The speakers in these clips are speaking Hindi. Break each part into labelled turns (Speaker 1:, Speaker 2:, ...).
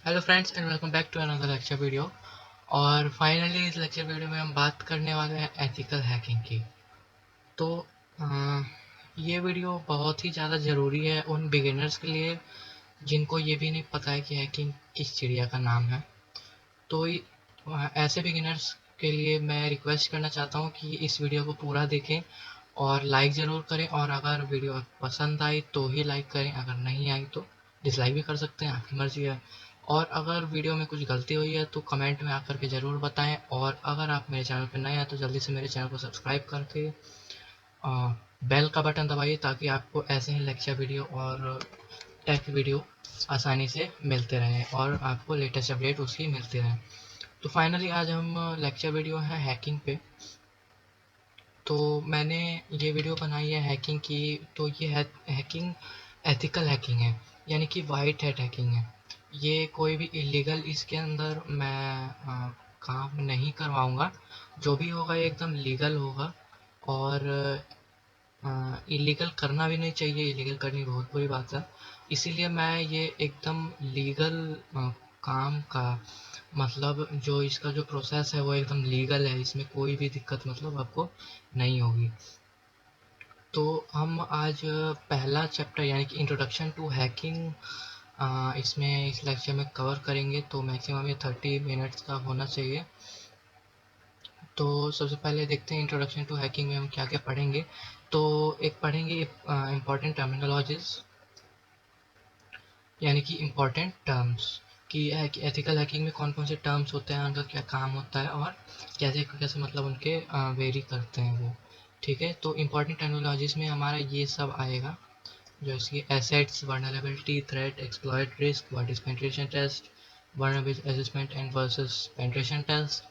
Speaker 1: Hello friends and welcome back to another lecture video. और फाइनली इस लेक्चर वीडियो में हम बात करने वाले हैं एथिकल हैकिंग की। तो अ, ये वीडियो बहुत ही ज़्यादा ज़रूरी है उन बिगिनर्स के लिए जिनको ये भी नहीं पता है कि हैकिंग किस चिड़िया का नाम है। तो ऐसे बिगिनर्स के लिए मैं रिक्वेस्ट करना चाहता हूँ कि इस वीडियो को पूरा देखें और लाइक ज़रूर करें। और अगर वीडियो पसंद आई तो ही लाइक करें, अगर नहीं आई तो डिसलाइक भी कर सकते हैं, आपकी मर्ज़ी है। और अगर वीडियो में कुछ गलती हुई है तो कमेंट में आकर के ज़रूर बताएं। और अगर आप मेरे चैनल पर नए हैं तो जल्दी से मेरे चैनल को सब्सक्राइब करके बेल का बटन दबाइए ताकि आपको ऐसे ही लेक्चर वीडियो और टेक वीडियो आसानी से मिलते रहें और आपको लेटेस्ट अपडेट उसकी मिलती रहें। तो फाइनली आज हम लेक्चर वीडियो है हैकिंग पे। तो मैंने ये वीडियो बनाई है हैकिंग की। तो ये है हैकिंग, एथिकल हैकिंग है, यानी कि वाइट हैट हैकिंग है। ये कोई भी इलीगल इसके अंदर मैं काम नहीं करवाऊँगा। जो भी होगा ये एकदम लीगल होगा। और इलीगल करना भी नहीं चाहिए, इलीगल करनी बहुत बुरी बात है। इसीलिए मैं ये एकदम लीगल काम का मतलब जो इसका जो प्रोसेस है वो एकदम लीगल है, इसमें कोई भी दिक्कत मतलब आपको नहीं होगी। तो हम आज पहला चैप्टर यानी कि इंट्रोडक्शन टू हैकिंग इसमें इस लेक्चर में कवर करेंगे। तो मैक्सिमम ये 30 मिनट्स का होना चाहिए। तो सबसे पहले देखते हैं इंट्रोडक्शन टू हैकिंग में हम क्या क्या पढ़ेंगे। तो एक पढ़ेंगे इम्पॉर्टेंट टर्मिनोलॉजीज, यानी कि इम्पॉर्टेंट टर्म्स कि एथिकल हैकिंग में कौन कौन से टर्म्स होते हैं, उनका क्या काम होता है और कैसे कैसे मतलब उनके वेरी करते हैं वो। ठीक है, तो इम्पॉर्टेंट टर्मिनोलॉजीज में हमारा ये सब आएगा, जो इसकी assets, vulnerability, threat, exploit, risk, what is penetration test, vulnerability assessment and versus penetration test,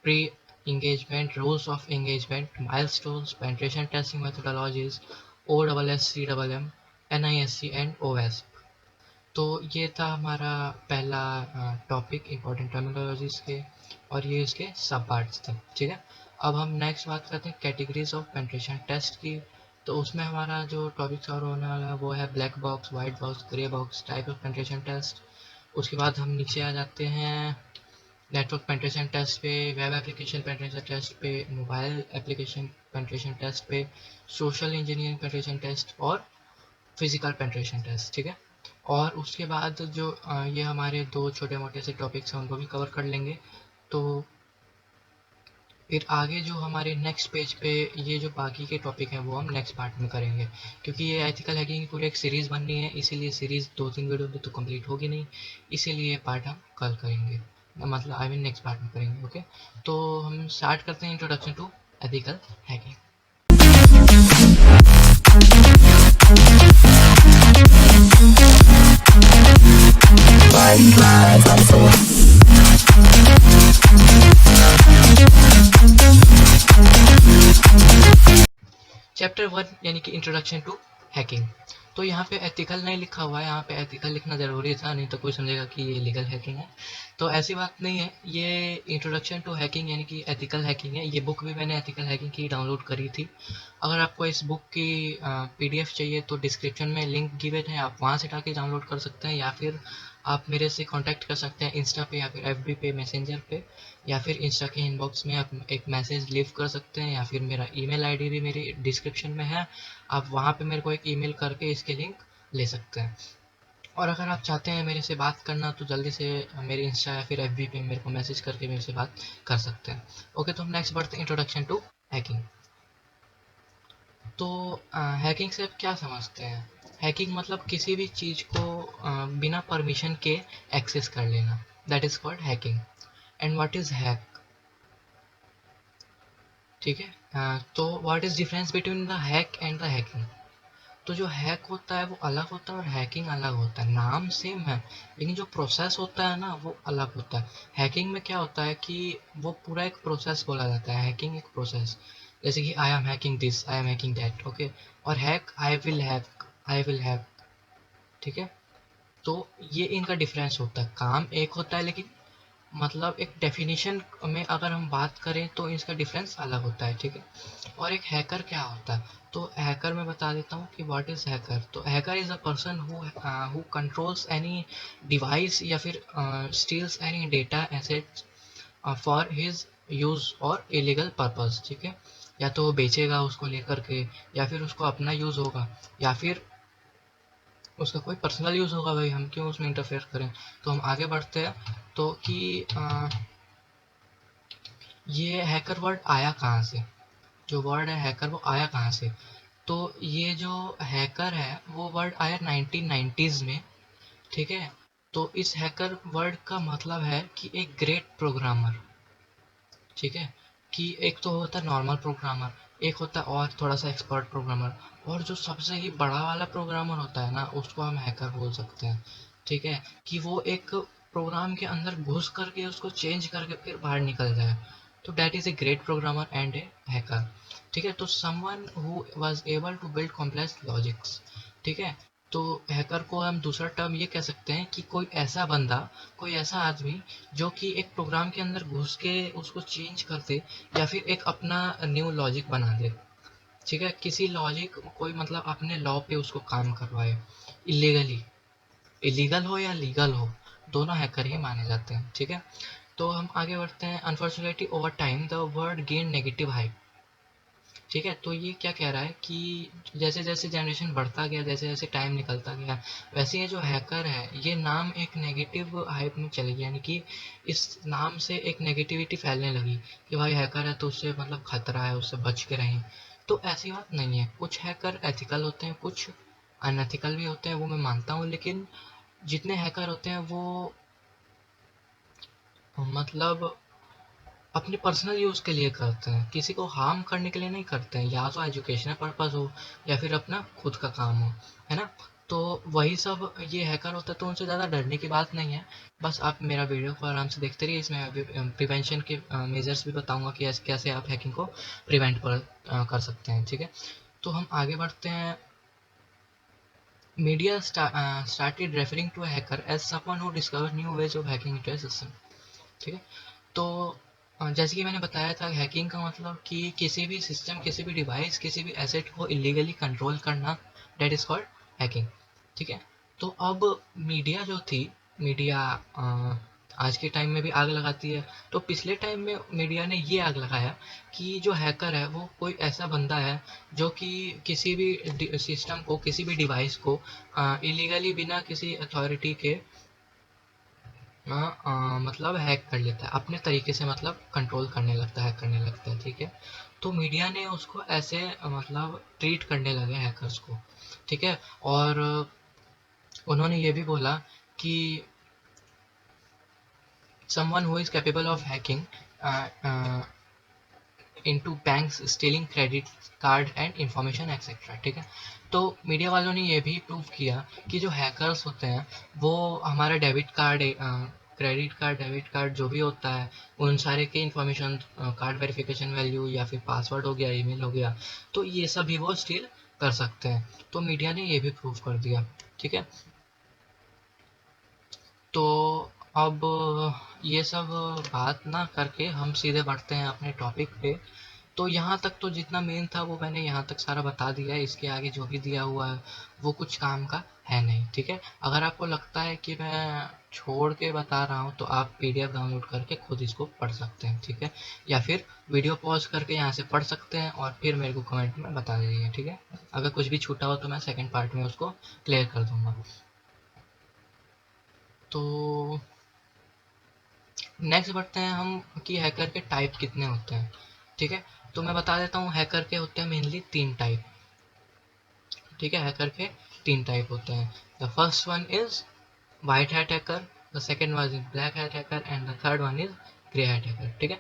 Speaker 1: pre-engagement, rules of engagement, milestones, penetration testing methodologies, OSS, CMM, NIST and OWASP। तो ये था हमारा पहला टॉपिक इम्पोर्टेंट टर्मिनोलॉजीज के, और ये इसके सब पार्ट्स थे। ठीक है, अब हम नेक्स्ट बात करते हैं कैटेगरीज ऑफ पेनिट्रेशन टेस्ट की। तो उसमें हमारा जो टॉपिक कवर होने वाला है वो है black box, white box, grey box, type of penetration test. उसके बाद हम नीचे आ जाते हैं नेटवर्क पेनिट्रेशन टेस्ट पे, वेब एप्लीकेशन पेनिट्रेशन टेस्ट पे, मोबाइल एप्लीकेशन पेनिट्रेशन टेस्ट पे, सोशल इंजीनियरिंग पेनिट्रेशन टेस्ट और फिजिकल पेनिट्रेशन टेस्ट। ठीक है, और उसके बाद जो ये हमारे दो छोटे मोटे से टॉपिक्स हैं उनको भी कवर कर लेंगे। तो फिर आगे जो हमारे नेक्स्ट पेज पे ये जो बाकी के टॉपिक हैं वो हम नेक्स्ट पार्ट में करेंगे, क्योंकि ये एथिकल हैकिंग की पूरी एक सीरीज़ बननी है, इसीलिए सीरीज़ 2-3 वीडियो में तो कंप्लीट होगी नहीं, इसीलिए ये पार्ट हम कल करेंगे, मतलब आई मीन नेक्स्ट पार्ट में करेंगे। ओके, तो हम स्टार्ट करते हैं introduction to ethical hacking. Chapter 1 यानी कि इंट्रोडक्शन टू हैकिंग। तो यहाँ पे एथिकल नहीं लिखा हुआ है, यहाँ पे एथिकल लिखना ज़रूरी था, नहीं तो कोई समझेगा कि ये लीगल हैकिंग है। तो ऐसी बात नहीं है, ये इंट्रोडक्शन टू हैकिंग यानी कि एथिकल हैकिंग है। ये बुक भी मैंने एथिकल हैकिंग की डाउनलोड करी थी। अगर आपको इस बुक की पीडीएफ चाहिए तो डिस्क्रिप्शन में लिंक गिवन है, आप वहाँ से जाके डाउनलोड कर सकते हैं, या फिर आप मेरे से कांटेक्ट कर सकते हैं इंस्टा पे या फिर एफबी पे, मैसेंजर पे, या फिर इंस्टा के इनबॉक्स में आप एक मैसेज लीव कर सकते हैं, या फिर मेरा ईमेल आईडी भी मेरी डिस्क्रिप्शन में है, आप वहाँ पे मेरे को एक ईमेल करके इसके लिंक ले सकते हैं। और अगर आप चाहते हैं मेरे से बात करना तो जल्दी से मेरे इंस्टा या फिर एफबी पे मेरे को मैसेज करके मेरे से बात कर सकते हैं। ओके, तो हम नेक्स्ट बढ़ते हैं इंट्रोडक्शन टू हैकिंग। तो हैकिंग से आप क्या समझते हैं? हैकिंग मतलब किसी भी चीज़ को बिना परमिशन के एक्सेस कर लेना, that is called hacking. And what is hack? ठीक है, तो what is difference between the hack and the hacking? तो जो हैक होता है वो अलग होता है और हैकिंग अलग होता है। नाम सेम है लेकिन जो प्रोसेस होता है ना वो अलग होता है। हैकिंग में क्या होता है कि वो पूरा एक प्रोसेस बोला जाता है, हैकिंग एक प्रोसेस, जैसे कि I am hacking this, I am hacking that. Okay, और hack I will hack, I will hack. ठीक है, तो ये इनका डिफरेंस होता है, काम एक होता है लेकिन मतलब एक डेफिनेशन में अगर हम बात करें तो इसका डिफरेंस अलग होता है, ठीक है। और एक हैकर क्या होता है, तो हैकर मैं बता देता हूँ कि व्हाट इज़ हैकर। तो hacker is a person who controls any device या फिर steals any data assets for his use और इलीगल पर्पस, ठीक है। या तो वो बेचेगा उसको लेकर के, या फिर उसको अपना यूज़ होगा, या फिर उसका कोई पर्सनल यूज़ होगा, भाई हम क्यों उसमें इंटरफेयर करें। तो हम आगे बढ़ते हैं, तो कि ये हैकर वर्ड आया कहाँ से, जो वर्ड है हैकर वो आया कहाँ से। तो ये जो हैकर है वो वर्ड आया 1990s में, ठीक है। तो इस हैकर वर्ड का मतलब है कि एक ग्रेट प्रोग्रामर, ठीक है। कि एक तो होता है नॉर्मल प्रोग्रामर, एक होता है और थोड़ा सा एक्सपर्ट प्रोग्रामर, और जो सबसे ही बड़ा वाला प्रोग्रामर होता है ना उसको हम हैकर बोल सकते हैं, ठीक है। कि वो एक प्रोग्राम के अंदर घुस करके उसको चेंज करके फिर बाहर निकल जाए, तो that is a great programmer and a hacker, ठीक है। तो someone who was able to build complex logics, ठीक है। तो हैकर को हम दूसरा टर्म ये कह सकते हैं कि कोई ऐसा बंदा, कोई ऐसा आदमी जो कि एक प्रोग्राम के अंदर घुस के उसको चेंज कर दे, या फिर एक अपना न्यू लॉजिक बना दे, ठीक है। किसी लॉजिक कोई मतलब अपने लॉ पे उसको काम करवाए इलीगली, इलीगल हो या लीगल हो, दोनों हैकर ही माने जाते हैं, ठीक है। तो हम आगे बढ़ते हैं। Unfortunately over time the word gain negative hype, ठीक है। तो ये क्या कह रहा है कि जैसे जैसे जनरेशन बढ़ता गया, जैसे जैसे टाइम निकलता गया, वैसे ये जो हैकर है ये नाम एक नेगेटिव हाइप में चली गई, यानी कि इस नाम से एक नेगेटिविटी फैलने लगी कि भाई हैकर है तो उससे मतलब खतरा है, उससे बच के रहें। तो ऐसी बात नहीं है, कुछ हैकर एथिकल होते हैं, कुछ अनएथिकल भी होते हैं, वो मैं मानता हूँ। लेकिन जितने हैकर होते हैं वो मतलब अपने पर्सनल यूज़ के लिए करते हैं, किसी को हार्म करने के लिए नहीं करते हैं, या तो एजुकेशनल पर्पस हो या फिर अपना खुद का काम हो, है ना। तो वही सब ये हैकर होता है, तो उनसे ज़्यादा डरने की बात नहीं है। बस आप मेरा वीडियो को आराम से देखते रहिए, इसमें अभी प्रिवेंशन के मेजर्स भी बताऊंगा कि कैसे आप हैकिंग को प्रिवेंट कर सकते हैं, ठीक है। तो हम आगे बढ़ते हैं। Media started referring to hacker as someone who discover new ways of hacking into a system, ठीक है। तो जैसे कि मैंने बताया था, हैकिंग का मतलब कि किसी भी सिस्टम, किसी भी डिवाइस, किसी भी एसेट को इलीगली कंट्रोल करना, डेट इज़ कॉल्ड हैकिंग, ठीक है। तो अब मीडिया जो थी, मीडिया आज के टाइम में भी आग लगाती है, तो पिछले टाइम में मीडिया ने ये आग लगाया कि जो हैकर है वो कोई ऐसा बंदा है जो कि किसी भी सिस्टम को, किसी भी डिवाइस को इलीगली बिना किसी अथॉरिटी के मतलब हैक कर लेता है अपने तरीके से, मतलब कंट्रोल करने लगता है, हैक करने लगता है, ठीक है। तो मीडिया ने उसको ऐसे मतलब ट्रीट करने लगे हैकर्स को, ठीक है। और उन्होंने ये भी बोला कि someone who is capable of hacking into banks, stealing credit card and information etcetera, ठीक है। तो मीडिया वालों ने ये भी प्रूव किया कि जो हैकर्स होते हैं वो हमारा debit card, credit card, debit card जो भी होता है, उन सारे के इंफॉर्मेशन, कार्ड वेरिफिकेशन वैल्यू या फिर पासवर्ड हो गया, ईमेल हो गया, तो ये सब भी वो स्टील कर सकते हैं। तो मीडिया ने ये भी प्रूव कर दिया, ठीक है। तो अब ये सब बात ना करके हम सीधे बढ़ते हैं अपने टॉपिक पे। तो यहाँ तक तो जितना मेन था वो मैंने यहाँ तक सारा बता दिया है, इसके आगे जो भी दिया हुआ है वो कुछ काम का है नहीं, ठीक है। अगर आपको लगता है कि मैं छोड़ के बता रहा हूँ तो आप पीडीएफ डाउनलोड करके खुद इसको पढ़ सकते हैं, ठीक है। या फिर वीडियो पॉज करके यहाँ से पढ़ सकते हैं और फिर मेरे को कमेंट में बता दीजिए, ठीक है। अगर कुछ भी छूटा हो तो मैं सेकेंड पार्ट में उसको क्लियर कर दूंगा। तो नेक्स्ट बढ़ते हैं हम कि हैकर के टाइप कितने होते हैं, ठीक है। तो मैं बता देता हूँ, हैकर के होते हैं मेनली 3 टाइप, ठीक है। हैकर के 3 टाइप होते हैं। The first one is white hat hacker, the second one is black hat hacker and the third one is grey hat hacker, ठीक है।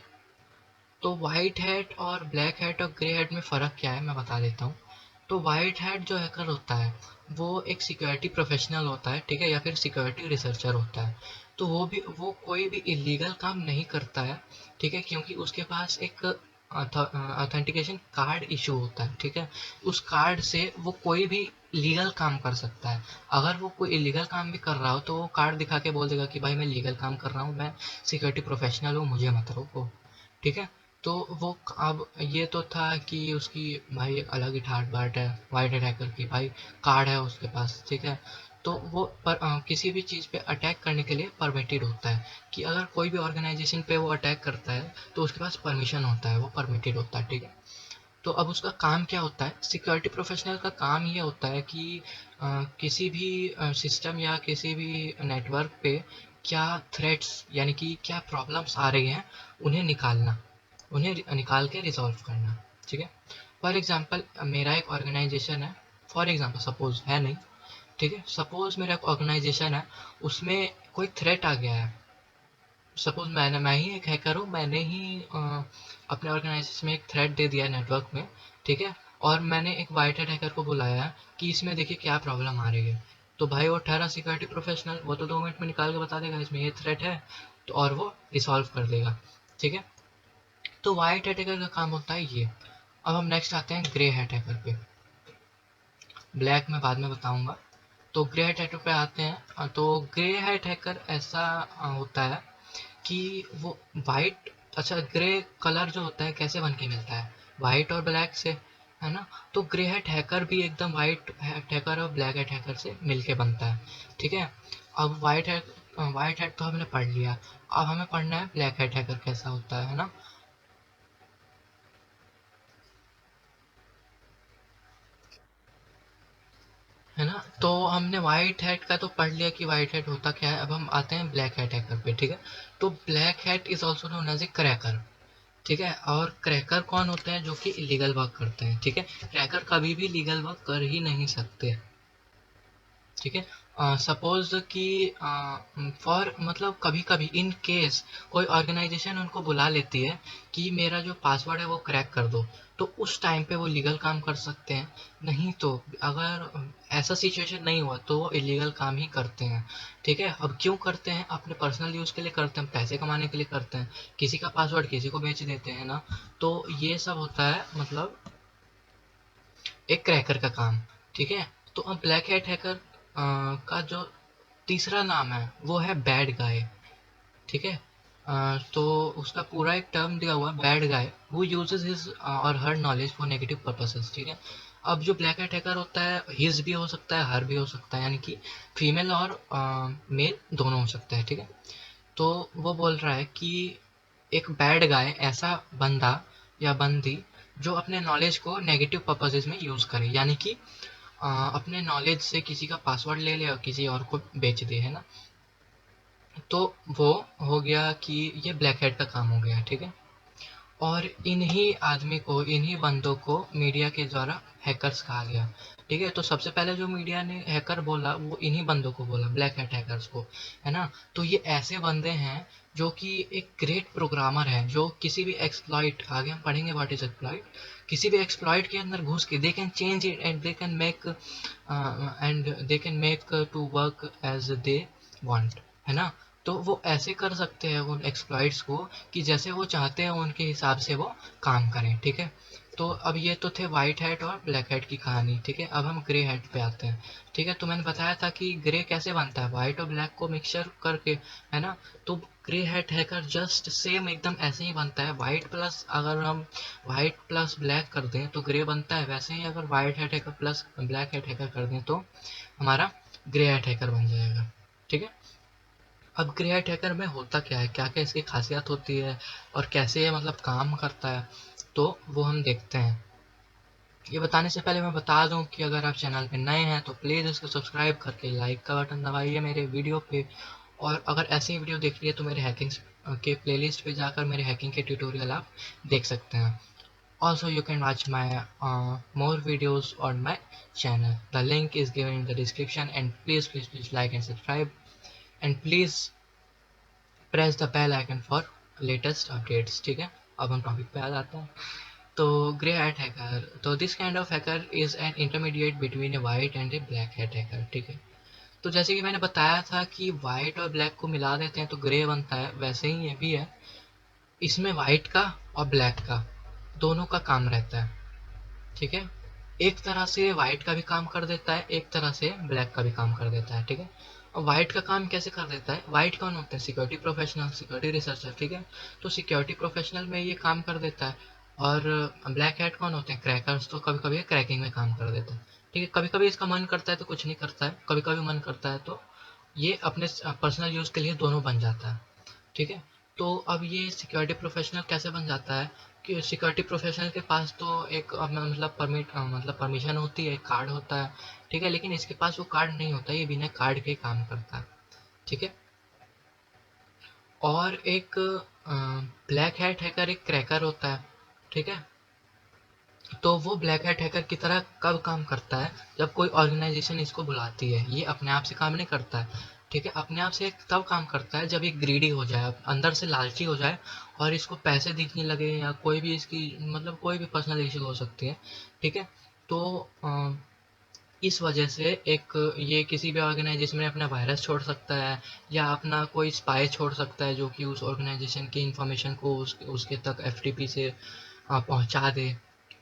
Speaker 1: तो वाइट हैट और ब्लैक हैट और ग्रे हैट में फ़र्क क्या है मैं बता देता हूँ। तो वाइट हैट जो हैकर होता है वो एक सिक्योरिटी प्रोफेशनल होता है, ठीक है, या फिर सिक्योरिटी रिसर्चर होता है। तो वो कोई भी इलीगल काम नहीं करता है, ठीक है, क्योंकि उसके पास एक ऑथेंटिकेशन कार्ड इशू होता है, ठीक है। उस कार्ड से वो कोई भी लीगल काम कर सकता है। अगर वो कोई इलीगल काम भी कर रहा हो तो वो कार्ड दिखा के बोल देगा कि भाई मैं लीगल काम कर रहा हूँ, मैं सिक्योरिटी प्रोफेशनल हूँ, मुझे मत रोको। ठीक है। तो वो अब ये तो था कि उसकी भाई अलग ही ठाट बाट है वाइट अटैकर की, भाई कार्ड है उसके पास। ठीक है। तो वो किसी भी चीज़ पे अटैक करने के लिए परमिटेड होता है, कि अगर कोई भी ऑर्गेनाइजेशन पे वो अटैक करता है तो उसके पास परमिशन होता है, वो परमिटेड होता है। ठीक है। तो अब उसका काम क्या होता है, सिक्योरिटी प्रोफेशनल का काम ये होता है कि किसी भी सिस्टम या किसी भी नेटवर्क पे क्या थ्रेट्स यानी कि क्या प्रॉब्लम्स आ रही हैं, उन्हें निकालना, उन्हें निकाल के रिजॉल्व करना। ठीक है। फॉर एग्जांपल मेरा एक ऑर्गेनाइजेशन है, फॉर एग्जांपल सपोज है नहीं, ठीक है, सपोज मेरा एक ऑर्गेनाइजेशन है, उसमें कोई थ्रेट आ गया है। सपोज मैं ही एक हैकर हूँ, मैंने ही अपने ऑर्गेनाइजेशन में एक थ्रेड दे दिया नेटवर्क में। ठीक है। और मैंने एक वाइट हैट हैकर को बुलाया कि इसमें देखिए क्या प्रॉब्लम आ रही है। तो भाई वो ठहरा सिक्योरिटी प्रोफेशनल, वो तो 2 मिनट में निकाल के बता देगा इसमें ये थ्रेट है, तो और वो रिसॉल्व कर देगा। ठीक है। तो वाइट हैट हैकर का काम होता है ये। अब हम नेक्स्ट आते हैं ग्रे हैट हैकर पे, ब्लैक में बाद में बताऊंगा। तो ग्रे हैट हैकर पे आते हैं। तो ग्रे हैट हैकर ऐसा होता है कि वो वाइट, अच्छा ग्रे कलर जो होता है कैसे बन के मिलता है, वाइट और ब्लैक से, है ना। तो ग्रे हैट हैकर भी एकदम वाइट हैट हैकर और ब्लैक हैट हैकर से मिलके बनता है। ठीक है। अब वाइट हैट तो हमने पढ़ लिया, अब हमें पढ़ना है ब्लैक हैट हैकर कैसा होता है ना। है ना। तो हमने व्हाइट हैट का तो पढ़ लिया कि व्हाइट हैट होता क्या है, अब हम आते हैं ब्लैक हैट हैकर पे। ठीक है। तो black hat is also known as a cracker. ठीक है। और क्रैकर कौन होते हैं, जो कि इलीगल वर्क करते हैं। ठीक है। क्रैकर कभी भी लीगल वर्क कर ही नहीं सकते। ठीक है। सपोज कि फॉर मतलब कभी कभी इन केस कोई ऑर्गेनाइजेशन उनको बुला लेती है कि मेरा जो पासवर्ड है वो क्रैक कर दो, तो उस टाइम पे वो लीगल काम कर सकते हैं। नहीं तो अगर ऐसा सिचुएशन नहीं हुआ तो वो इलीगल काम ही करते हैं। ठीक है। अब क्यों करते हैं, अपने पर्सनल यूज़ के लिए करते हैं, पैसे कमाने के लिए करते हैं, किसी का पासवर्ड किसी को बेच देते हैं ना। तो ये सब होता है मतलब एक क्रैकर का काम। ठीक है। तो अब ब्लैक हैट हैकर का जो तीसरा नाम है वो है बैड गाय। ठीक है। तो उसका पूरा एक टर्म दिया हुआ है, bad guy who uses his और हर नॉलेज फॉर नेगेटिव पर्पसेस। ठीक है। अब जो ब्लैक हैट हैकर होता है, हिज भी हो सकता है, हर भी हो सकता है, यानी कि फीमेल और मेल दोनों हो सकता है। ठीक है। तो वो बोल रहा है कि एक बैड गाय ऐसा बंदा या बंदी जो अपने नॉलेज को नेगेटिव पर्पसेस में यूज़ करे, यानी कि अपने नॉलेज से किसी का पासवर्ड ले ले और किसी और को बेच दे, है ना। तो वो हो गया कि ये ब्लैक हैट का काम हो गया। ठीक है। और इन्हीं आदमी को, इन्हीं बंदों को मीडिया के द्वारा हैकर्स कहा गया। ठीक है। तो सबसे पहले जो मीडिया ने हैकर बोला वो इन्हीं बंदों को बोला, ब्लैक हैट हैकर्स को, है ना। तो ये ऐसे बंदे हैं जो कि एक ग्रेट प्रोग्रामर है, जो किसी भी एक्सप्लॉइट, आगे हम पढ़ेंगे व्हाट इज एक्सप्लॉइट, किसी भी एक्सप्लॉइट के अंदर घुस के they can change it and they can make to work as they want, है ना। तो वो ऐसे कर सकते हैं उन एक्सप्लॉइट्स को कि जैसे वो चाहते हैं उनके हिसाब से वो काम करें। ठीक है। तो अब ये तो थे वाइट हैट और ब्लैक हैट की कहानी। ठीक है। अब हम ग्रे हैट पे आते हैं। ठीक है। तो मैंने बताया था कि ग्रे कैसे बनता है, वाइट और ब्लैक को मिक्सचर करके, है ना। तो grey hat hacker just same एकदम ऐसे ही बनता है, वाइट प्लस अगर हम वाइट प्लस ब्लैक कर दें तो ग्रे बनता है, वैसे ही अगर white hat hacker plus black hat hacker कर दें तो हमारा ग्रे हैट हैकर बन जाएगा। ठीक है। अब ग्रे हैट हैकर में होता क्या है, क्या क्या इसकी खासियत होती है और कैसे ये मतलब काम करता है, तो वो हम देखते हैं। ये बताने से पहले मैं बता दूं कि अगर आप चैनल पे नए हैं तो प्लीज़ इसको सब्सक्राइब करके लाइक का बटन दबाइए मेरे वीडियो पे। और अगर ऐसी वीडियो देखनी है तो मेरे हैकिंग के प्लेलिस्ट पे जाकर मेरे हैकिंग के ट्यूटोरियल आप देख सकते हैं। Also, you can watch my more videos on my channel. The link is given in the description, and please like and subscribe, and please press the bell icon for latest updates. ठीक है। अब हम टॉपिक पे आ जाते हैं। तो ग्रे हैट हैकर, तो this kind of hacker is an intermediate between A white and A black hat hacker. ठीक है। तो जैसे कि मैंने बताया था कि वाइट और ब्लैक को मिला देते हैं तो ग्रे बनता है, वैसे ही ये भी है। इसमें वाइट का और ब्लैक का दोनों का काम रहता है। ठीक है। एक तरह से वाइट का भी काम कर देता है, एक तरह से ब्लैक का भी काम कर देता है, ठीक है। और वाइट का काम कैसे कर देता है, वाइट कौन होते हैं, सिक्योरिटी प्रोफेशनल, सिक्योरिटी रिसर्चर, ठीक है। तो सिक्योरिटी प्रोफेशनल में ये काम कर देता है। और ब्लैक हैट कौन होते हैं, क्रैकर्स, तो कभी कभी क्रैकिंग में काम कर देता है, ठीक है। कभी कभी इसका मन करता है तो कुछ नहीं करता है, कभी कभी मन करता है तो ये अपने पर्सनल यूज़ के लिए दोनों बन जाता है, ठीक है। तो अब ये सिक्योरिटी प्रोफेशनल कैसे बन जाता है कि सिक्योरिटी प्रोफेशनल के पास तो एक मतलब मतलब परमिशन होती है, कार्ड होता है, ठीक है। लेकिन इसके पास वो कार्ड नहीं होता, ये बिना कार्ड के काम करता है, ठीक है। और एक ब्लैक हैट हैकर एक क्रैकर होता है, ठीक है। तो वो ब्लैक हैट हैकर की तरह कब काम करता है, जब कोई ऑर्गेनाइजेशन इसको बुलाती है। ये अपने आप से काम नहीं करता है, ठीक है। अपने आप से तब काम करता है जब ये ग्रीडी हो जाए, अंदर से लालची हो जाए, और इसको पैसे दिखने लगे, या कोई भी इसकी मतलब कोई भी पर्सनल इशू हो सकती है, ठीक है। तो इस वजह से एक ये किसी भी ऑर्गेनाइजेशन में अपना वायरस छोड़ सकता है, या अपना कोई स्पाई छोड़ सकता है जो कि उस ऑर्गेनाइजेशन की इंफॉर्मेशन को उसके तक एफटीपी से पहुंचा दे,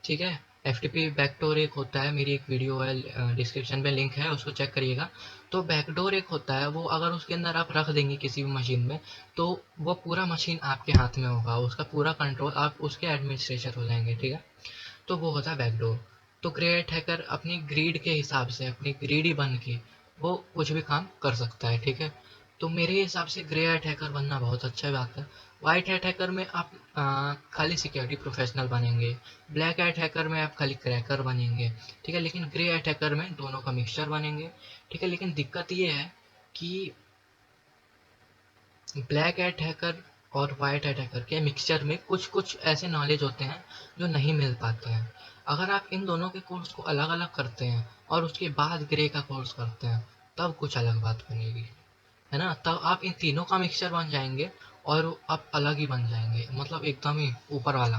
Speaker 1: ठीक है। एफटीपी बैकडोर एक होता है, मेरी एक वीडियो है, डिस्क्रिप्शन में लिंक है, उसको चेक करिएगा। तो बैकडोर एक होता है, वो अगर उसके अंदर आप रख देंगे किसी भी मशीन में, तो वो पूरा मशीन आपके हाथ में होगा, उसका पूरा कंट्रोल, आप उसके एडमिनिस्ट्रेटर हो जाएंगे, ठीक है। तो वो होता है बैकडोर। तो ग्रेट हैकर अपनी ग्रीड के हिसाब से, अपनी ग्रीडी बन के वो कुछ भी काम कर सकता है, ठीक है। तो मेरे हिसाब से ग्रे हैट हैकर बनना बहुत अच्छा बात है। वाइट हैट हैकर में आप खाली सिक्योरिटी प्रोफेशनल बनेंगे, ब्लैक हैट हैकर में आप खाली क्रैकर बनेंगे, ठीक है। लेकिन ग्रे हैट हैकर में दोनों का मिक्सचर बनेंगे, ठीक है। लेकिन दिक्कत ये है कि ब्लैक हैट हैकर और वाइट हैट हैकर के मिक्सचर में कुछ कुछ ऐसे नॉलेज होते हैं जो नहीं मिल पाते हैं। अगर आप इन दोनों के कोर्स को अलग अलग करते हैं और उसके बाद ग्रे का कोर्स करते हैं, तब कुछ अलग बात बनेगी, है ना। तब आप इन तीनों का मिक्सचर बन जाएंगे, और आप अलग ही बन जाएंगे, मतलब एकदम ही ऊपर वाला,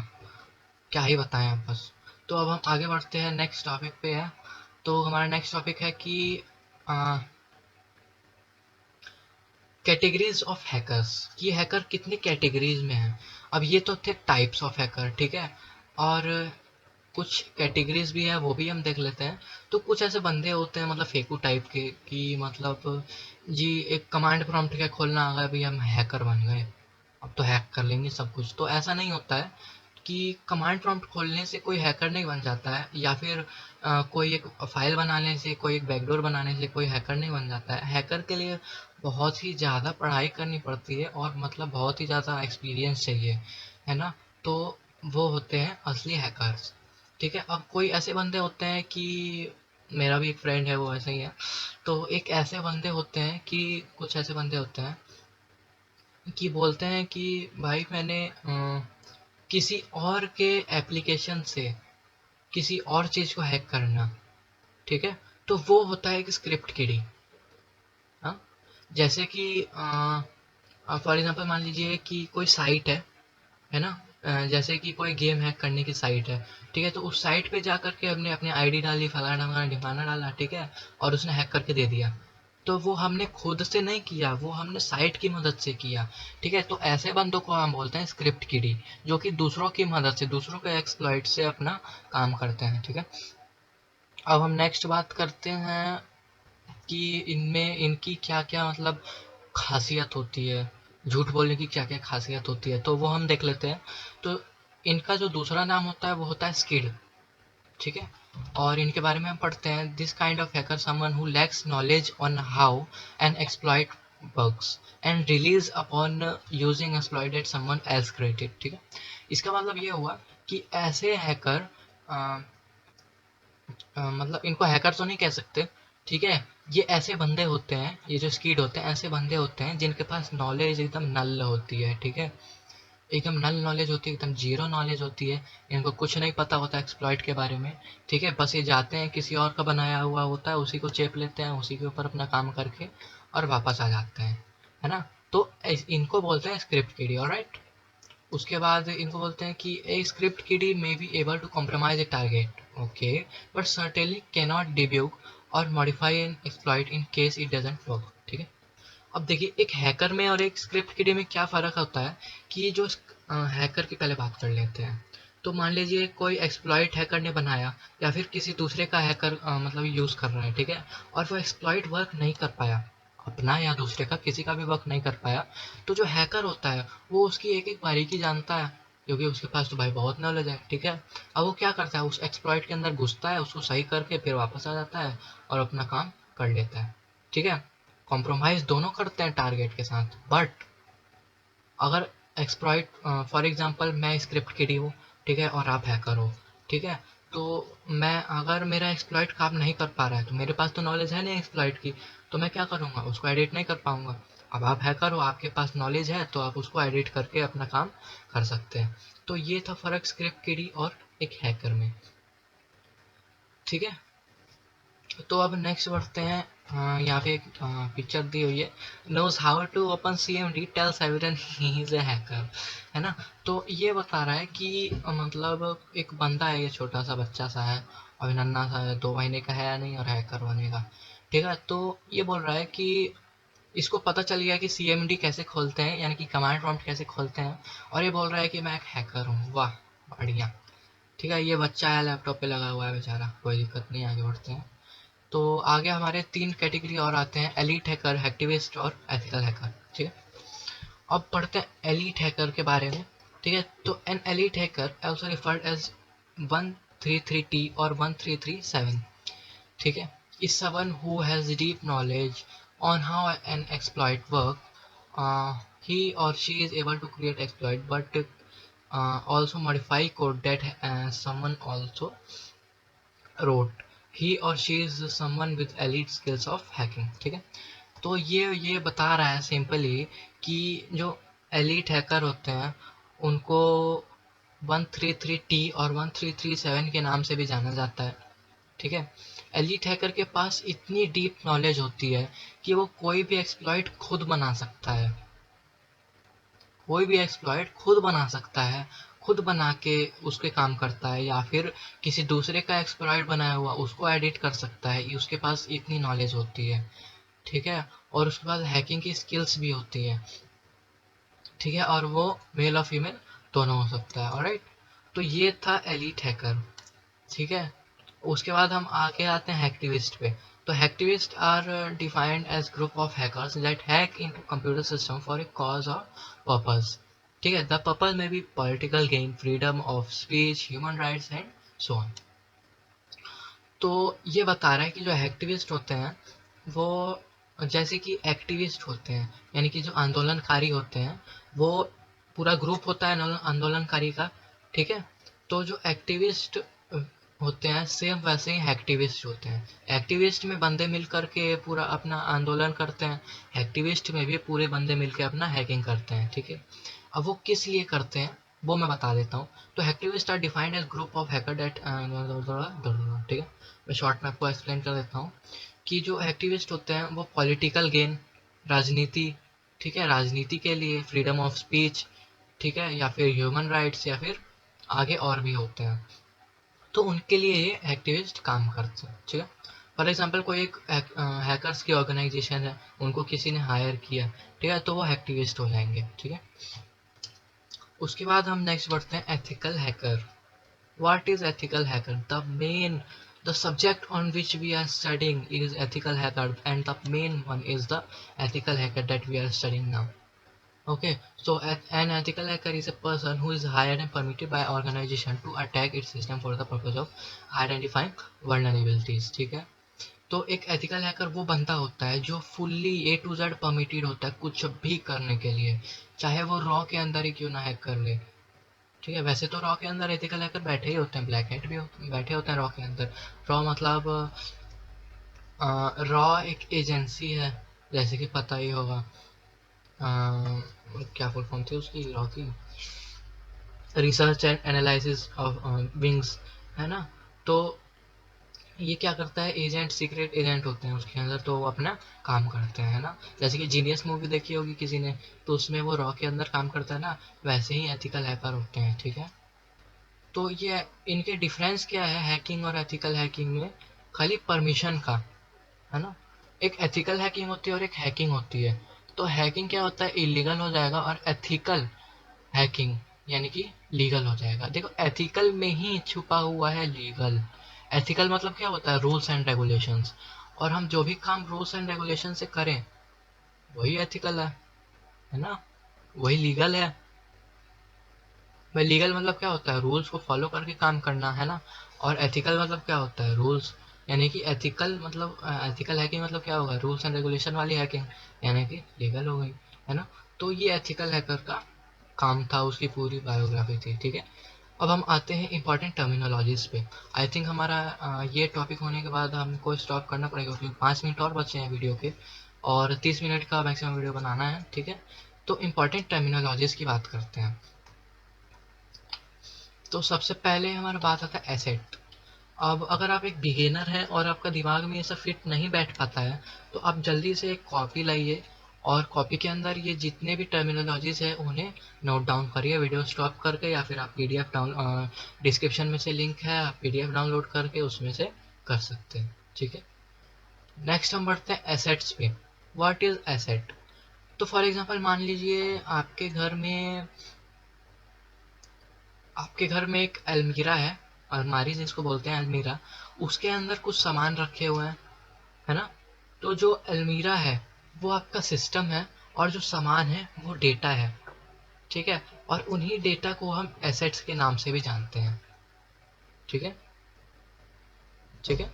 Speaker 1: क्या ही बताएं आप बस। तो अब हम आगे बढ़ते हैं, नेक्स्ट टॉपिक पे है। तो हमारा नेक्स्ट टॉपिक है कि कैटेगरीज ऑफ हैकर्स, कि हैकर कितनी कैटेगरीज में हैं। अब ये तो थे टाइप्स ऑफ हैकर, ठीक है। और कुछ कैटेगरीज भी है, वो भी हम देख लेते हैं। तो कुछ ऐसे बंदे होते हैं मतलब फेकू टाइप के, कि मतलब जी एक कमांड प्रॉम्प्ट क्या खोलना आ गया, भाई हम हैकर बन गए, अब तो हैक कर लेंगे सब कुछ। तो ऐसा नहीं होता है कि कमांड प्रॉम्प्ट खोलने से कोई हैकर नहीं बन जाता है, या फिर कोई एक फाइल बनाने से, कोई एक बैकडोर बनाने से कोई हैकर नहीं बन जाता है। हैकर के लिए बहुत ही ज़्यादा पढ़ाई करनी पड़ती है, और मतलब बहुत ही ज़्यादा एक्सपीरियंस चाहिए, है ना। तो वो होते हैं असली हैकर्स, ठीक है। अब कोई ऐसे बंदे होते हैं कि मेरा भी एक फ्रेंड है, वो ऐसे ही है। तो एक ऐसे बंदे होते हैं कि कुछ ऐसे बंदे होते हैं कि बोलते हैं कि भाई मैंने किसी और के एप्लीकेशन से किसी और चीज़ को हैक करना, ठीक है। तो वो होता है एक स्क्रिप्ट किडी, हाँ। जैसे कि फॉर एग्जांपल मान लीजिए कि कोई साइट है ना। जैसे कि कोई गेम हैक करने की साइट है, ठीक है। तो उस साइट पे जा करके हमने अपनी आईडी डाली, फलाना फलाना ढिमाना डाला, ठीक है। और उसने हैक करके दे दिया। तो वो हमने खुद से नहीं किया, वो हमने साइट की मदद से किया, ठीक है। तो ऐसे बंदों को हम बोलते हैं स्क्रिप्ट किडी, जो कि दूसरों की मदद से, दूसरों के एक्सप्लॉइट से अपना काम करते हैं, ठीक है। अब हम नेक्स्ट बात करते हैं कि इनमें इनकी क्या क्या मतलब खासियत होती है, झूठ बोलने की क्या क्या खासियत होती है, तो वो हम देख लेते हैं। तो इनका जो दूसरा नाम होता है वो होता है स्किड, ठीक है। और इनके बारे में हम पढ़ते हैं, this kind of hacker someone who lakhs knowledge on how and exploit bugs and release upon using exploited someone else created, ठीक है। इसका मतलब ये हुआ कि ऐसे हैकर मतलब इनको हैकर तो नहीं कह सकते, ठीक है। ये ऐसे बंदे होते हैं, ये जो स्कीड होते हैं, ऐसे बंदे होते हैं जिनके पास नॉलेज एकदम नल होती है, ठीक है। एकदम नल नॉलेज होती है, एकदम जीरो नॉलेज होती है। इनको कुछ नहीं पता होता एक्सप्लॉइट के बारे में, ठीक है। बस ये जाते हैं, किसी और का बनाया हुआ होता है, उसी को चेप लेते हैं, उसी के ऊपर अपना काम करके और वापस आ जाते हैं, है ना। तो इनको बोलते हैं स्क्रिप्ट किडी, ऑलराइट। उसके बाद इनको बोलते हैं कि a script kiddie may be able to compromise a target, okay, but certainly can not debug और modify an exploit in case it doesn't work, ठीक है। अब देखिए, एक हैकर में और एक स्क्रिप्ट किडी में क्या फ़र्क होता है, कि ये जो हैकर की पहले बात कर लेते हैं। तो मान लीजिए कोई एक्सप्लॉइट हैकर ने बनाया या फिर किसी दूसरे का हैकर मतलब यूज़ कर रहा है, ठीक है, और वो एक्सप्लॉइट वर्क नहीं कर पाया, अपना या दूसरे का किसी का भी वर्क नहीं कर पाया, तो जो हैकर होता है वो उसकी एक एक बारीकी जानता है, क्योंकि उसके पास तो भाई बहुत नॉलेज है, ठीक है। अब वो क्या करता है, उस एक्सप्लॉइट के अंदर घुसता है, उसको सही करके फिर वापस आ जाता है और अपना काम कर लेता है, ठीक है। कॉम्प्रोमाइज़ दोनों करते हैं टारगेट के साथ, बट अगर एक्सप्लॉइट फॉर एग्जांपल मैं स्क्रिप्ट किडी हूँ, ठीक है, और आप हैकर हो, ठीक है, तो मैं अगर मेरा एक्सप्लॉइट काम नहीं कर पा रहा है तो मेरे पास तो नॉलेज है नहीं एक्सप्लॉइट की, तो मैं क्या करूँगा, उसको एडिट नहीं कर पाऊंगा। अब आप हैकर हो, आपके पास नॉलेज है, तो आप उसको एडिट करके अपना काम कर सकते हैं। तो ये था फ़र्क स्क्रिप्ट किडी और एक हैकर में, ठीक है। तो अब नेक्स्ट बढ़ते हैं, यहाँ पे एक पिक्चर दी हुई है, knows how to open CMD tells everyone he is a hacker, है ना। तो ये बता रहा है कि मतलब एक बंदा है, ये छोटा सा बच्चा सा है, अभी नन्ना सा है, 2 महीने का है या नहीं, और हैकर बनेगा, ठीक है। तो ये बोल रहा है कि इसको पता चल गया कि CMD कैसे खोलते हैं, यानी कि कमांड प्रॉम्प्ट कैसे खोलते हैं, और ये बोल रहा है कि मैं एक हैकर हूँ, वाह बढ़िया, ठीक है। ये बच्चा है, लैपटॉप पे लगा हुआ है बेचारा, कोई दिक्कत नहीं, आगे बढ़ते हैं। तो आगे हमारे 3 कैटेगरी और आते हैं, एलीट हैकर, हैक्टिविस्ट और एथिकल हैकर, ठीक है। अब पढ़ते हैं एलीट हैकर के बारे में, ठीक है। तो an elite hacker also referred as 133T और 1337, ठीक है, is someone who has deep knowledge on how an exploit work. He or she is able to create exploit but also modify code that someone also wrote. He or she is someone with elite skills of hacking, ठीक है। तो ये बता रहा है सिंपली कि जो एलीट हैकर होते हैं उनको 133T और 1337 के नाम से भी जाना जाता है, ठीक है। एलीट हैकर के पास इतनी डीप नॉलेज होती है कि वो कोई भी एक्सप्लॉइट खुद बना सकता है, कोई भी एक्सप्लॉइट खुद बना सकता है, खुद बना के उसके काम करता है, या फिर किसी दूसरे का एक्सप्लॉइट बनाया हुआ उसको एडिट कर सकता है, उसके पास इतनी नॉलेज होती है, ठीक है। और उसके बाद हैकिंग की स्किल्स भी होती है, ठीक है, और वो मेल और फीमेल दोनों हो सकता है, ऑलराइट। तो ये था एलीट हैकर, ठीक है। उसके बाद हम आगे आते हैं हैक्टिविस्ट पे। तो hacktivist are defined as group of hackers that hack into computer system for a cause or purpose, ठीक है। The purpose may be political gain, freedom of speech, human rights and so on. तो ये बता रहा है कि जो एक्टिविस्ट होते हैं वो जैसे कि एक्टिविस्ट होते हैं, यानी कि जो आंदोलनकारी होते हैं, वो पूरा ग्रुप होता है आंदोलनकारी का, ठीक है। तो जो एक्टिविस्ट होते हैं सेम वैसे ही एक्टिविस्ट होते हैं। एक्टिविस्ट में बंदे मिल करके पूरा अपना आंदोलन करते हैं, एक्टिविस्ट में भी पूरे बंदे मिल के अपना हैकिंग करते हैं, ठीक है। अब वो किस लिए करते हैं वो मैं बता देता हूँ। तो activist are defined as group of hacker that, ठीक है, मैं शॉर्ट में आपको एक्सप्लेन कर देता हूँ कि जो एक्टिविस्ट होते हैं वो पॉलिटिकल गेन, राजनीति, ठीक है, राजनीति के लिए, फ्रीडम ऑफ स्पीच, ठीक है, या फिर ह्यूमन राइट्स, या फिर आगे और भी होते हैं, तो उनके लिए ये एक्टिविस्ट काम करते हैं, ठीक है। फॉर एग्जांपल कोई एक हैकर्स की ऑर्गेनाइजेशन है, उनको किसी ने हायर किया, ठीक है, तो वो एक्टिविस्ट हो जाएंगे, ठीक है। उसके बाद हम नेक्स्ट बढ़ते हैं ethical hacker. What is ethical hacker? The subject on which we are studying is ethical hacker, and the main one is the ethical hacker that we are studying now. Okay, so an ethical hacker is a person who is hired and permitted by organization to attack its system for the purpose of identifying vulnerabilities, ठीक है। तो एक एथिकल हैकर वो बंदा होता है जो fully A to Z permitted होता है कुछ भी करने के लिए, चाहे वो रॉ के अंदर ही क्यों ना हैक कर ले, ठीक है। वैसे तो रॉ के अंदर एथिकल हैकर बैठे ही होते हैं, ब्लैक हैट भी बैठे होते हैं रॉ के अंदर। रॉ मतलब रॉ एक एजेंसी है, जैसे कि पता ही होगा, क्या फुल फॉर्म थी उसकी रॉ की, research and analysis of wings, है ना। तो ये क्या करता है, एजेंट, सीक्रेट एजेंट होते हैं उसके अंदर, तो वो अपना काम करते हैं, है ना। जैसे कि जीनियस मूवी देखी होगी किसी ने, तो उसमें वो रॉ के अंदर काम करता है ना, वैसे ही एथिकल हैकर होते हैं, ठीक है। तो ये इनके डिफरेंस क्या है हैकिंग और एथिकल हैकिंग में, खाली परमिशन का, है ना। एक एथिकल हैकिंग होती है और एक हैकिंग होती है। तो हैकिंग क्या होता है, इलीगल हो जाएगा, और एथिकल हैकिंग यानी कि लीगल हो जाएगा। देखो एथिकल में ही छुपा हुआ है लीगल। एथिकल मतलब क्या होता है, रूल्स एंड रेगुलेशंस, और हम जो भी काम रूल्स एंड रेगुलेशन से करें वही एथिकल है ना, वही लीगल है। भाई लीगल मतलब क्या होता है, रूल्स को फॉलो करके काम करना, है ना। और एथिकल मतलब क्या होता है, रूल्स, यानी कि एथिकल मतलब एथिकल हैकिंग मतलब क्या होगा, रूल्स एंड रेगुलेशन वाली हैकिंग, यानी कि लीगल हो गई, है ना। तो ये एथिकल हैकर का काम था, उसकी पूरी बायोग्राफी थी, ठीक है। अब हम आते हैं इंपॉर्टेंट टर्मिनोलॉजीज पे। आई थिंक हमारा ये टॉपिक होने के बाद हमको स्टॉप करना पड़ेगा, क्योंकि 5 मिनट और बचे हैं वीडियो के, और 30 मिनट का मैक्सिमम वीडियो बनाना है, ठीक है। तो इंपॉर्टेंट टर्मिनोलॉजीज की बात करते हैं। तो सबसे पहले हमारा बात आता है एसेट। अब अगर आप एक बिगिनर हैं और आपका दिमाग में ये सब फिट नहीं बैठ पाता है, तो आप जल्दी से एक कॉपी लाइए, और कॉपी के अंदर ये जितने भी टर्मिनोलॉजीज है उन्हें नोट डाउन करिए वीडियो स्टॉप करके, या फिर आप पीडीएफ डाउन, डिस्क्रिप्शन में से लिंक है, आप पीडीएफ डाउनलोड करके उसमें से कर सकते हैं, ठीक है। नेक्स्ट हम बढ़ते हैं एसेट्स पे। What is asset? तो फॉर एग्जांपल मान लीजिए आपके घर में एक अलमीरा है, अलमारी जिसको बोलते हैं अलमीरा, उसके अंदर कुछ सामान रखे हुए हैं, है ना। तो जो अलमीरा है वो आपका सिस्टम है, और जो सामान है वो डेटा है, ठीक है। और उन्हीं डेटा को हम एसेट्स के नाम से भी जानते हैं, ठीक है, ठीक है।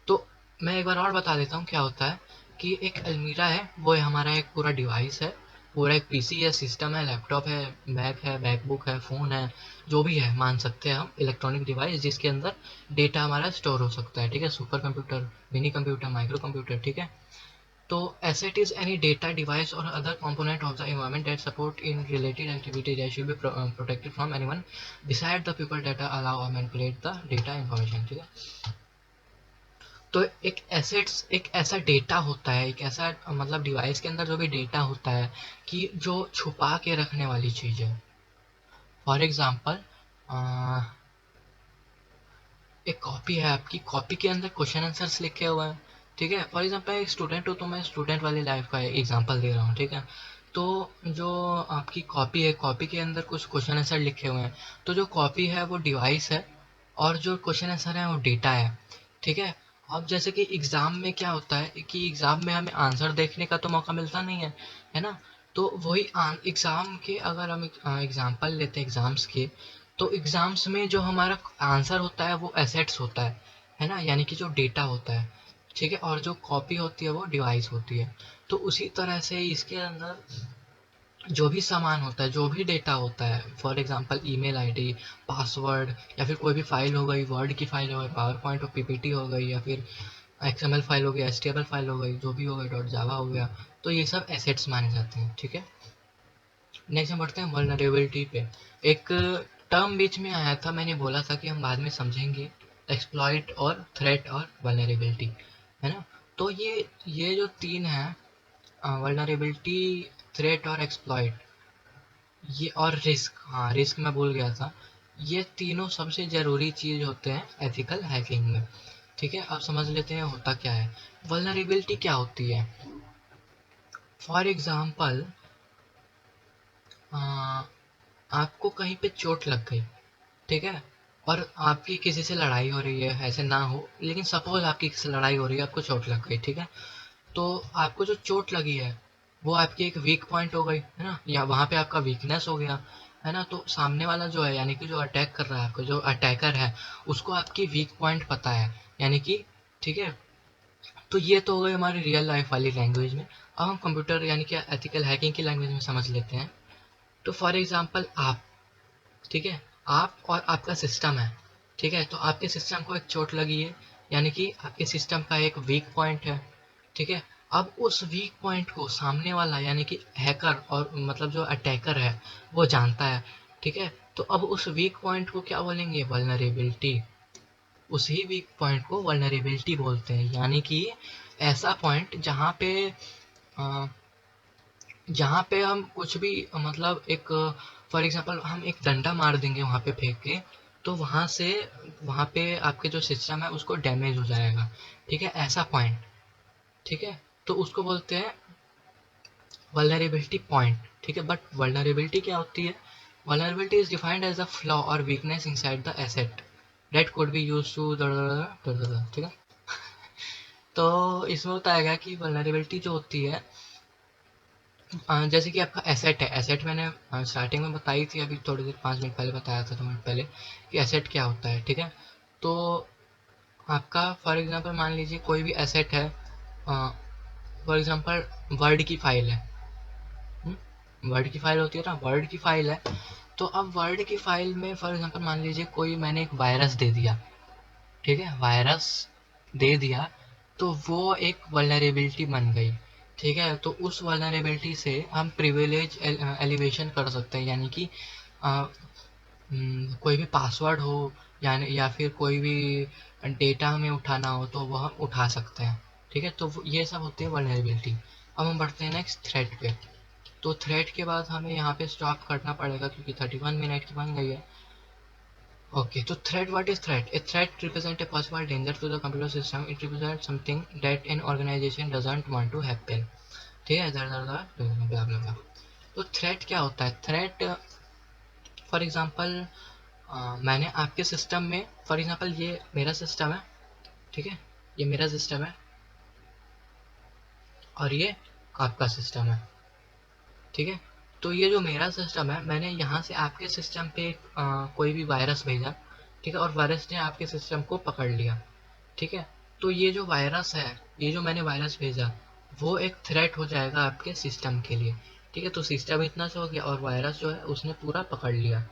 Speaker 1: तो मैं एक बार और बता देता हूँ क्या होता है, कि एक अलमीरा है वो हमारा एक पूरा डिवाइस है, पूरा एक पीसी है, सिस्टम है, लैपटॉप है, मैकबुक है, फ़ोन है, जो भी है मान सकते हैं हम इलेक्ट्रॉनिक डिवाइस, जिसके अंदर डेटा हमारा स्टोर हो सकता है, ठीक है। Super computer, mini computer, micro computer, ठीक है। तो asset is any data device or other component of the environment that support in related activity that should be protected from anyone beside the people data allow or manipulate the data information, ठीक है। तो एक एसेट्स एक ऐसा डेटा होता है, एक ऐसा मतलब डिवाइस के अंदर जो भी डेटा होता है, कि जो छुपा के रखने वाली चीज़ है। फॉर एग्जांपल एक कॉपी है, आपकी कॉपी के अंदर क्वेश्चन आंसर्स लिखे हुए हैं, ठीक है। फॉर एग्जांपल एक स्टूडेंट हो तो मैं स्टूडेंट वाली लाइफ का एग्जांपल दे रहा हूँ, ठीक है। तो जो आपकी कॉपी है, कॉपी के अंदर कुछ क्वेश्चन आंसर लिखे हुए हैं, तो जो कॉपी है वो डिवाइस है, और जो क्वेश्चन आंसर है वो डेटा है, ठीक है। अब जैसे कि एग्ज़ाम में क्या होता है, कि एग्ज़ाम में हमें आंसर देखने का तो मौका मिलता नहीं है ना। तो वही एग्ज़ाम के अगर हम एग्जांपल लेते हैं एग्ज़ाम्स के, तो एग्ज़ाम्स में जो हमारा आंसर होता है वो एसेट्स होता है ना, यानी कि जो डेटा होता है, ठीक है। और जो कॉपी होती है वो डिवाइस होती है। तो उसी तरह से इसके अंदर जो भी सामान होता है, जो भी डेटा होता है, for example email ID, password, या फिर कोई भी फाइल हो गई, वर्ड की फाइल हो गई, पावर पॉइंट और पीपीटी हो गई, या फिर एक्सएमएल फाइल हो गई, एचटीएमएल फाइल हो गई, जो भी हो गई, डॉट जावा हो गया, तो ये सब एसेट्स माने जाते हैं, ठीक है। नेक्स्ट हम बढ़ते हैं वल्नरेबिलिटी पे। एक टर्म बीच में आया था, मैंने बोला था कि हम बाद में समझेंगे, एक्सप्लॉइट और थ्रेट और वल्नरेबिलिटी, है ना। तो ये जो तीन है, वल्नरेबिलिटी, थ्रेट और एक्सप्लॉइट, ये और रिस्क, हाँ रिस्क मैं भूल गया था, ये तीनों सबसे ज़रूरी चीज़ होते हैं एथिकल हैकिंग में, ठीक है। अब समझ लेते हैं होता क्या है। वल्नरेबिलिटी क्या होती है? फॉर एग्जांपल आपको कहीं पे चोट लग गई, ठीक है, और आपकी किसी से लड़ाई हो रही है, ऐसे ना हो लेकिन सपोज आपकी किसी से लड़ाई हो रही है, आपको चोट लग गई, ठीक है। तो आपको जो चोट लगी है वो आपकी एक वीक पॉइंट हो गई, है ना, या वहाँ पे आपका वीकनेस हो गया, है ना। तो सामने वाला जो है, यानी कि जो अटैक कर रहा है आपको, जो अटैकर है, उसको आपकी वीक पॉइंट पता है, यानी कि, ठीक है। तो ये तो हो गई हमारी रियल लाइफ वाली लैंग्वेज में। अब हम कंप्यूटर यानी कि एथिकल हैकिंग की लैंग्वेज में समझ लेते हैं। तो फॉर एग्जांपल आप, ठीक है, आप और आपका सिस्टम है, ठीक है। तो आपके सिस्टम को एक चोट लगी है, यानी कि आपके सिस्टम का एक वीक पॉइंट है, ठीक है। अब उस वीक पॉइंट को सामने वाला यानी कि हैकर और मतलब जो अटैकर है वो जानता है, ठीक है। तो अब उस वीक पॉइंट को क्या बोलेंगे? वल्नरेबिलिटी। उसी वीक पॉइंट को वल्नरेबिलिटी बोलते हैं, यानी कि ऐसा पॉइंट अ, जहाँ पे हम कुछ भी मतलब एक, फॉर एग्जांपल हम एक डंडा मार देंगे वहाँ पे फेंक के, तो वहाँ पे आपके जो सिस्टम है उसको डैमेज हो जाएगा, ठीक है, ऐसा पॉइंट, ठीक है। तो उसको बोलते हैं वल्नरेबिलिटी पॉइंट, ठीक है। बट वल्नरेबिलिटी क्या होती है? Vulnerability is defined as a flaw or weakness inside the asset that could be used to ठीक है। तो इसमें होता है क्या कि vulnerability जो होती है, जैसे कि आपका एसेट है, एसेट मैंने स्टार्टिंग में बताई थी, अभी थोड़ी देर 5 मिनट पहले बताया था, 2 मिनट पहले, कि एसेट क्या होता है, ठीक है। तो आपका फॉर एग्जांपल मान लीजिए कोई भी एसेट है, फॉर एग्जांपल वर्ड की फाइल है, वर्ड की फाइल होती है ना, वर्ड की फाइल है। तो अब वर्ड की फाइल में फॉर एग्जांपल मान लीजिए कोई मैंने एक वायरस दे दिया, ठीक है, वायरस दे दिया, तो वो एक वल्नरेबिलिटी बन गई, ठीक है। तो उस वल्नरेबिलिटी से हम प्रिविलेज एलिवेशन कर सकते हैं, यानी कि कोई भी पासवर्ड हो, यानी या फिर कोई भी डेटा हमें उठाना हो तो वह हम उठा सकते हैं, ठीक है। तो ये सब होती है वल्नरेबिलिटी। अब हम बढ़ते हैं नेक्स्ट थ्रेट पे। तो थ्रेट के बाद हमें यहाँ पे स्टॉप करना पड़ेगा क्योंकि 31 मिनट की बन गई है। Okay, so threat, what is threat? A threat represents a possible danger to the computer system. It represents something that an organization doesn't want to happen. ठीक है, दर दर दर ब्ला ब्ला ब्ला। तो थ्रेट क्या होता है? थ्रेट फॉर एग्जांपल मैंने आपके सिस्टम में, फॉर एग्जांपल ये मेरा सिस्टम है, ठीक है, ये मेरा सिस्टम है और ये आपका सिस्टम है, ठीक है। तो ये जो मेरा सिस्टम है, मैंने यहाँ से आपके सिस्टम पे कोई भी वायरस भेजा, ठीक है, और वायरस ने आपके सिस्टम को पकड़ लिया, ठीक है। तो ये जो वायरस है, ये जो मैंने वायरस भेजा, वो एक थ्रेट हो जाएगा आपके सिस्टम के लिए, ठीक है। तो सिस्टम इतना सा हो गया और वायरस जो है उसने पूरा पकड़ लिया,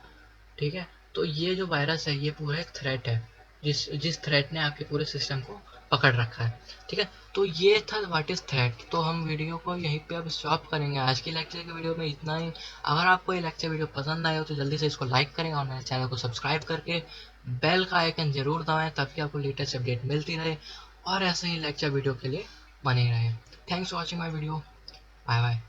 Speaker 1: ठीक है। तो ये जो वायरस है ये पूरा एक थ्रेट है, जिस जिस थ्रेट ने आपके पूरे सिस्टम को पकड़ रखा है, ठीक है। तो ये था व्हाट इज थ्रेट। तो हम वीडियो को यहीं पे अब स्टॉप करेंगे, आज की लेक्चर की वीडियो में इतना ही। अगर आपको ये लेक्चर वीडियो पसंद आया हो तो जल्दी से इसको लाइक करें और मेरे चैनल को सब्सक्राइब करके बेल का आइकन जरूर दबाएं ताकि आपको लेटेस्ट अपडेट मिलती रहे और ऐसे ही लेक्चर वीडियो के लिए बने रहे। Thanks for watching my video. Bye bye.